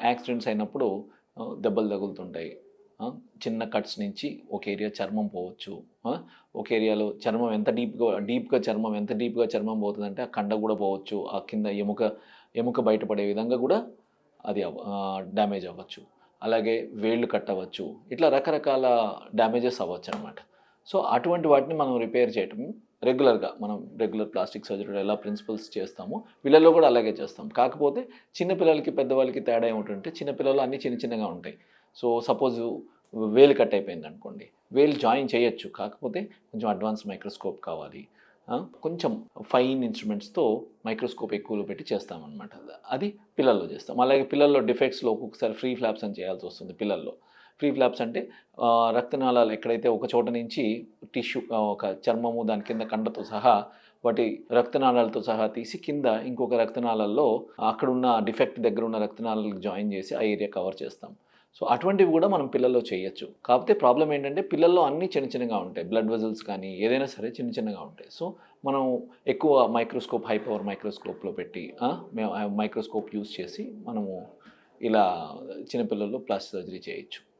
Accidents అయినప్పుడు దెబ్బలు తగులుతుంటాయి. ఆ! చిన్న కట్స్ నుంచి ఒక ఏరియా చర్మం పోవచ్చు. ఆ! ఒక ఏరియాలో చర్మం ఎంత డీప్‌గా చర్మం పోతదంటే ఆ కండ గూడా పోవచ్చు. ఆ కింద ఎముక బయటపడే విధంగా గూడా అది డ్యామేజ్ అవ్వచ్చు. అలాగే వేళ్ళు కట్ అవ్వచ్చు. ఇట్లా రకరకాల డ్యామేజెస్ అవ్వచ్చనమాట. సో, అటువంటి వాటిని మనం రిపేర్ చేయటం రెగ్యులర్ ప్లాస్టిక్ సర్జరీలో ఎలా ప్రిన్సిపల్స్ చేస్తామో, వీళ్ళలో గూడా అలాగే చేస్తాం. కాకపోతే చిన్న పిల్లలకి, పెద్దవాళ్ళకి తేడా ఏమిటంటే, చిన్న పిల్లలు అన్నీ చిన్న చిన్నగా ఉంటాయి. సో, సపోజు వేలు కట్ అయిపోయిందనుకోండి. వేలు జాయిన్ చేయొచ్చు. కాకపోతే కొంచెం అడ్వాన్స్ మైక్రోస్కోప్ కావాలి. ఆ! కొంచెం ఫైన్ ఇన్‌స్ట్రుమెంట్స్‌తో మైక్రోస్కోప్ ఎక్కువలో పెట్టి చేస్తామనమాట. అది పిల్లల్లో చేస్తాం. అలాగే పిల్లల్లో డిఫెక్ట్స్‌లో ఒక్కొక్కసారి ఫ్రీ ఫ్లాప్స్ అని చేయాల్సొస్తుంది పిల్లల్లో. ఫ్రీ ఫ్లాప్స్ అంటే రక్తనాళాలు ఎక్కడైతే ఒక చోట నుంచి ఒక చర్మము దాని కింద కండతో సహా వాటి రక్తనాళాలతో సహా తీసి కింద ఇంకొక రక్తనాళాల్లో అక్కడున్న డిఫెక్ట్ దగ్గరున్న రక్తనాళాలకు జాయిన్ చేసి ఆ ఏరియా కవర్ చేస్తాం. సో, అటువంటివి గూడా మనం పిల్లల్లో చేయొచ్చు. కాకపోతే ప్రాబ్లమ్ ఏంటంటే పిల్లల్లో అన్నీ చిన్న చిన్నగా ఉంటాయి. బ్లడ్ వెసల్స్ కానీ ఏదైనా సరే చిన్న చిన్నగా ఉంటాయి. సో, మనం ఎక్కువ హై పవర్ మైక్రోస్కోప్‌లో పెట్టి మైక్రోస్కోప్ యూజ్ చేసి మనము ఇలా చిన్న పిల్లల్లో ప్లాస్టిక్ సర్జరీ చేయొచ్చు.